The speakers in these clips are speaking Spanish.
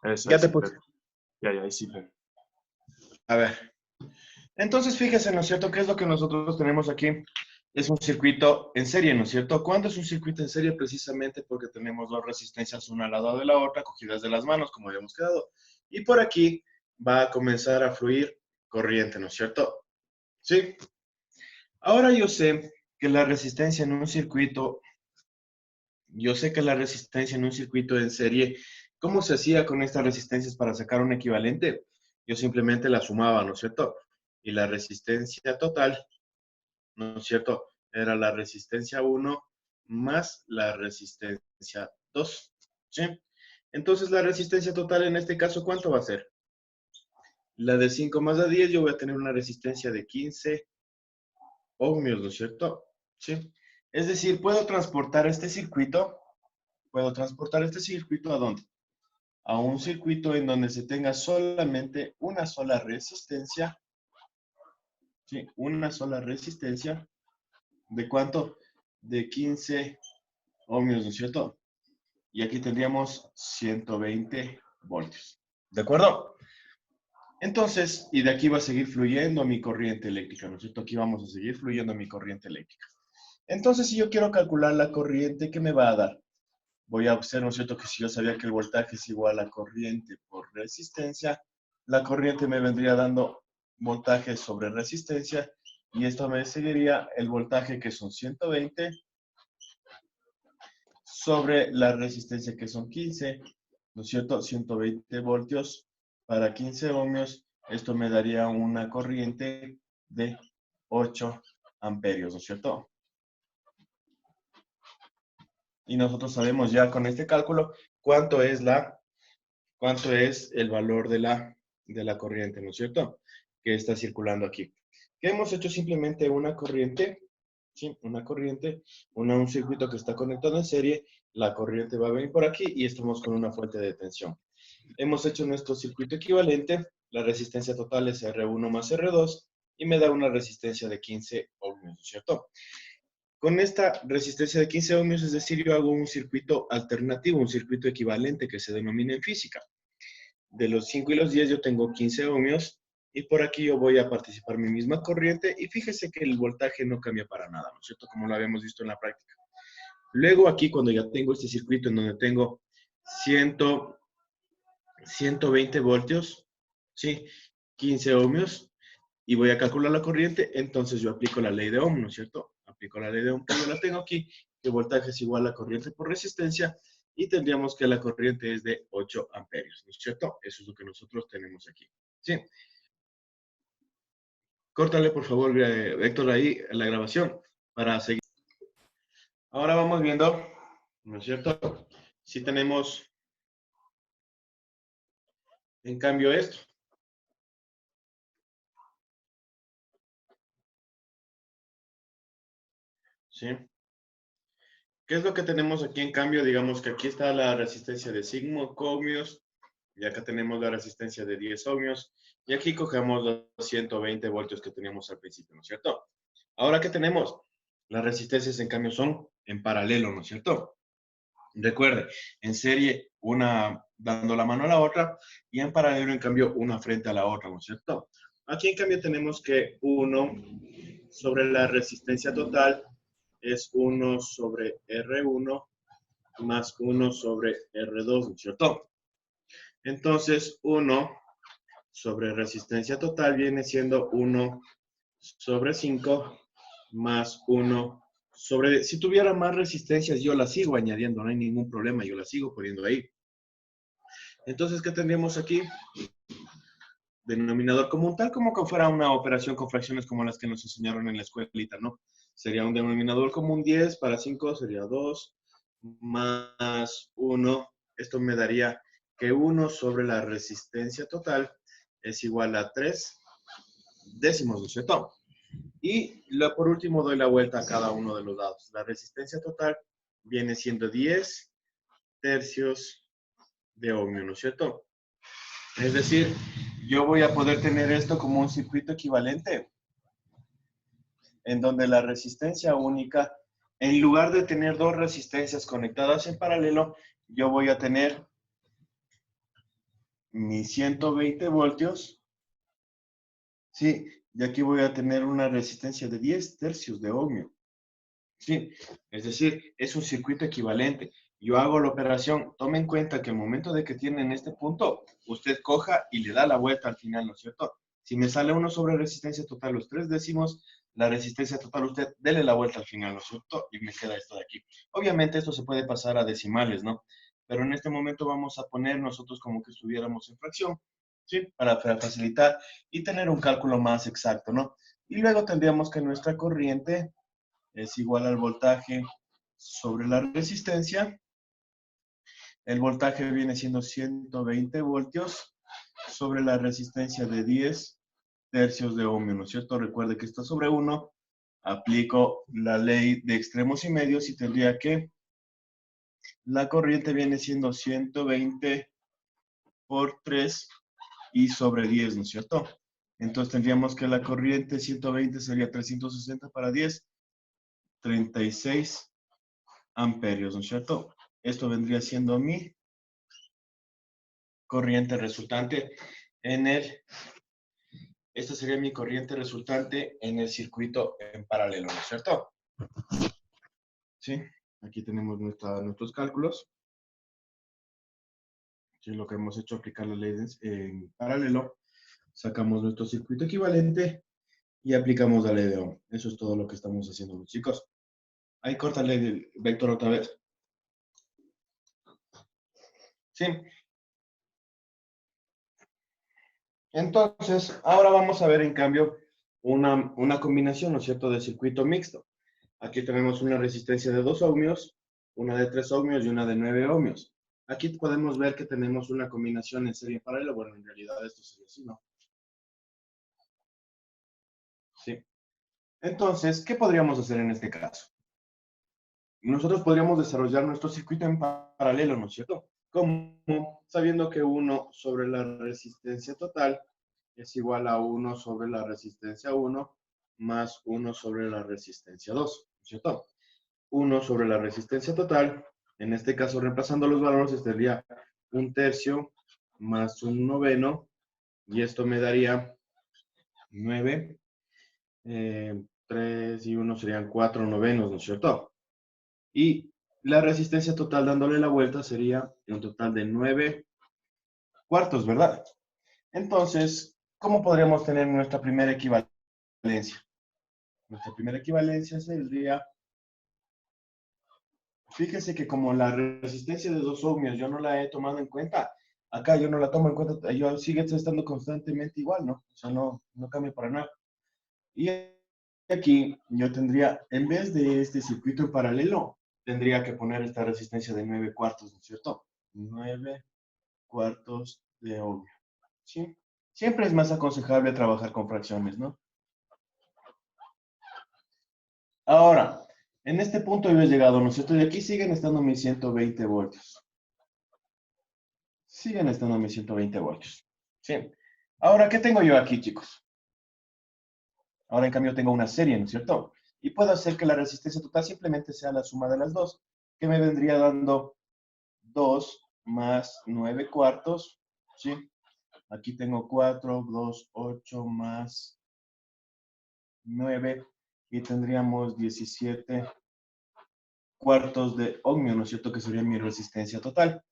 Eso, ahí Ya te sí, puse. ya, ahí sí, A ver. Entonces, fíjese, ¿no es cierto? ¿Qué es lo que nosotros tenemos aquí? Es un circuito en serie, ¿no es cierto? ¿Cuándo es un circuito en serie? Precisamente porque tenemos dos resistencias una al lado de la otra, cogidas de las manos, como habíamos quedado. Y por aquí va a comenzar a fluir corriente, ¿no es cierto? Sí. Ahora yo sé que la resistencia en un circuito, yo sé que la resistencia en un circuito en serie, ¿cómo se hacía con estas resistencias para sacar un equivalente? Yo simplemente la sumaba, ¿no es cierto? Y la resistencia total, ¿no es cierto? Era la resistencia 1 más la resistencia 2, ¿sí? Entonces la resistencia total en este caso, ¿cuánto va a ser? La de 5 más la 10, yo voy a tener una resistencia de 15 ohmios, ¿no es cierto? Sí. Es decir, puedo transportar este circuito ¿a dónde? A un circuito en donde se tenga solamente una sola resistencia, ¿sí? Una sola resistencia, ¿de cuánto? De 15 ohmios, ¿no es cierto? Y aquí tendríamos 120 voltios. ¿De acuerdo? Entonces, y de aquí va a seguir fluyendo mi corriente eléctrica, ¿no es cierto? Aquí vamos a seguir fluyendo mi corriente eléctrica. Entonces, si yo quiero calcular la corriente, ¿qué me va a dar? Voy a observar, ¿no es cierto?, que si yo sabía que el voltaje es igual a corriente por resistencia, la corriente me vendría dando voltaje sobre resistencia y esto me seguiría el voltaje que son 120 sobre la resistencia que son 15, ¿no es cierto? 120 voltios para 15 ohmios. Esto me daría una corriente de 8 amperios, ¿no es cierto? Y nosotros sabemos ya con este cálculo cuánto es el valor de la corriente, ¿no es cierto? Que está circulando aquí. Que hemos hecho simplemente una corriente, ¿sí? Una corriente, un circuito que está conectado en serie, la corriente va a venir por aquí y estamos con una fuente de tensión. Hemos hecho nuestro circuito equivalente, la resistencia total es R1 más R2 y me da una resistencia de 15 ohmios, ¿no es cierto? Con esta resistencia de 15 ohmios, es decir, yo hago un circuito alternativo, un circuito equivalente que se denomina en física. De los 5 y los 10 yo tengo 15 ohmios y por aquí yo voy a participar mi misma corriente y fíjese que el voltaje no cambia para nada, ¿no es cierto? Como lo habíamos visto en la práctica. Luego aquí cuando ya tengo este circuito en donde tengo 100, 120 voltios, ¿sí? 15 ohmios y voy a calcular la corriente, entonces yo aplico la ley de Ohm, ¿no es cierto? Aplico la ley de Ohm que yo la tengo aquí, que voltaje es igual a corriente por resistencia y tendríamos que la corriente es de 8 amperios, ¿no es cierto? Eso es lo que nosotros tenemos aquí. Sí. Córtale, por favor, Héctor, ahí la grabación para seguir. Ahora vamos viendo, ¿no es cierto? Si tenemos, en cambio, esto. ¿Sí? ¿Qué es lo que tenemos aquí en cambio? Digamos que aquí está la resistencia de 5 ohmios y acá tenemos la resistencia de 10 ohmios y aquí cogemos los 120 voltios que teníamos al principio, ¿no es cierto? Ahora, ¿qué tenemos? Las resistencias en cambio son en paralelo, ¿no es cierto? Recuerde, en serie una dando la mano a la otra y en paralelo en cambio una frente a la otra, ¿no es cierto? Aquí en cambio tenemos que 1 sobre la resistencia total es 1 sobre R1 más 1 sobre R2, ¿no es cierto? Entonces 1 sobre resistencia total viene siendo 1 sobre 5 más 1 sobre... Si tuviera más resistencias, yo la sigo añadiendo, no hay ningún problema, yo la sigo poniendo ahí. Entonces, ¿qué tendríamos aquí? Denominador común, tal como que fuera una operación con fracciones como las que nos enseñaron en la escuelita, ¿no? Sería un denominador común 10, para 5 sería 2, más 1. Esto me daría que 1 sobre la resistencia total es igual a 3 décimos, ¿no es cierto? Y por último doy la vuelta a cada uno de los lados. La resistencia total viene siendo 10 tercios de ohmio, ¿no es cierto? Es decir, yo voy a poder tener esto como un circuito equivalente, en donde la resistencia única, en lugar de tener dos resistencias conectadas en paralelo, yo voy a tener mis 120 voltios, ¿sí? Y aquí voy a tener una resistencia de 10 tercios de ohmio. Sí, es decir, es un circuito equivalente. Yo hago la operación, tome en cuenta que el momento de que tienen este punto, usted coja y le da la vuelta al final, ¿no es cierto? Si me sale uno sobre resistencia total, los 3 décimos, la resistencia total, usted dele la vuelta al final, ¿no es cierto? Y me queda esto de aquí. Obviamente esto se puede pasar a decimales, ¿no? Pero en este momento vamos a poner nosotros como que estuviéramos en fracción, ¿sí? Para facilitar y tener un cálculo más exacto, ¿no? Y luego tendríamos que nuestra corriente es igual al voltaje sobre la resistencia. El voltaje viene siendo 120 voltios sobre la resistencia de 10 tercios de ohmio, ¿no es cierto? Recuerde que está sobre 1. Aplico la ley de extremos y medios y tendría que la corriente viene siendo 120 por 3 y sobre 10, ¿no es cierto? Entonces tendríamos que la corriente 120 sería 360 para 10, 36 amperios, ¿no es cierto? Esto vendría siendo mi corriente resultante en esta sería mi corriente resultante en el circuito en paralelo, ¿no es cierto? Sí, aquí tenemos nuestros cálculos. Sí, lo que hemos hecho, aplicar las leyes en paralelo, sacamos nuestro circuito equivalente y aplicamos la ley de Ohm. Eso es todo lo que estamos haciendo, chicos. Ahí corta la ley del vector otra vez. Sí. Entonces, ahora vamos a ver en cambio una combinación, ¿no es cierto?, de circuito mixto. Aquí tenemos una resistencia de 2 ohmios, una de 3 ohmios y una de 9 ohmios. Aquí podemos ver que tenemos una combinación en serie paralela. Bueno, en realidad esto sería así, ¿no? Sí. Entonces, ¿qué podríamos hacer en este caso? Nosotros podríamos desarrollar nuestro circuito en paralelo, ¿no es cierto? Como sabiendo que 1 sobre la resistencia total es igual a 1 sobre la resistencia 1 más 1 sobre la resistencia 2, ¿no es cierto? 1 sobre la resistencia total, en este caso reemplazando los valores, sería 1/3 más 1/9, y esto me daría 9, 3 y 1 serían 4/9, ¿no es cierto? Y la resistencia total dándole la vuelta sería un total de 9/4, ¿verdad? Entonces, ¿cómo podríamos tener nuestra primera equivalencia? Nuestra primera equivalencia sería, fíjese que como la resistencia de 2 ohmios yo no la he tomado en cuenta, acá yo no la tomo en cuenta, yo sigue estando constantemente igual, ¿no? O sea, no cambia para nada. Y aquí yo tendría, en vez de este circuito en paralelo, tendría que poner esta resistencia de 9/4, ¿no es cierto? 9/4 de ohmio. ¿Sí? Siempre es más aconsejable trabajar con fracciones, ¿no? Ahora, en este punto yo he llegado, ¿no es cierto? Y aquí siguen estando mis 120 voltios. Siguen estando mis 120 voltios. Sí. Ahora, ¿qué tengo yo aquí, chicos? Ahora, en cambio, tengo una serie, ¿no es cierto? Y puedo hacer que la resistencia total simplemente sea la suma de las dos, que me vendría dando 2 más 9/4, ¿sí? Aquí tengo 4, 2, 8 más 9, y tendríamos 17/4 de ohmio, ¿no es cierto? Que sería mi resistencia total.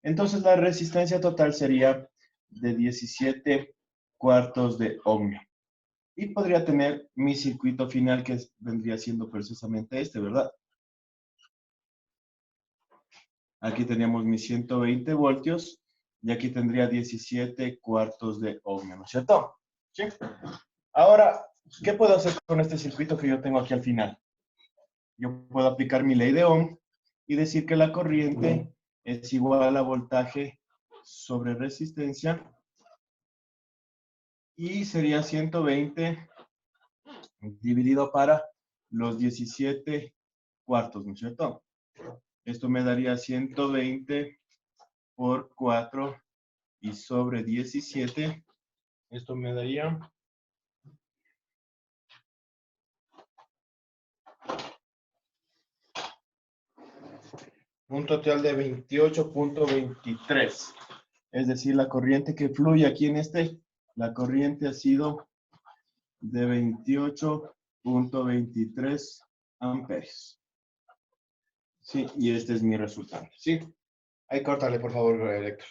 Entonces, la resistencia total sería de 17/4 de ohmio. Y podría tener mi circuito final que vendría siendo precisamente este, ¿verdad? Aquí teníamos mis 120 voltios y aquí tendría 17/4 de ohmio, ¿no es cierto? Sí. Ahora, ¿qué puedo hacer con este circuito que yo tengo aquí al final? Yo puedo aplicar mi ley de Ohm y decir que la corriente es igual a voltaje sobre resistencia, y sería 120 dividido para los 17/4, ¿no es cierto? Esto me daría 120 por 4 y sobre 17. Esto me daría un total de 28.23. Es decir, la corriente que fluye aquí en la corriente ha sido de 28.23 amperes. Sí, y este es mi resultado. Sí, ahí córtale, por favor, Héctor.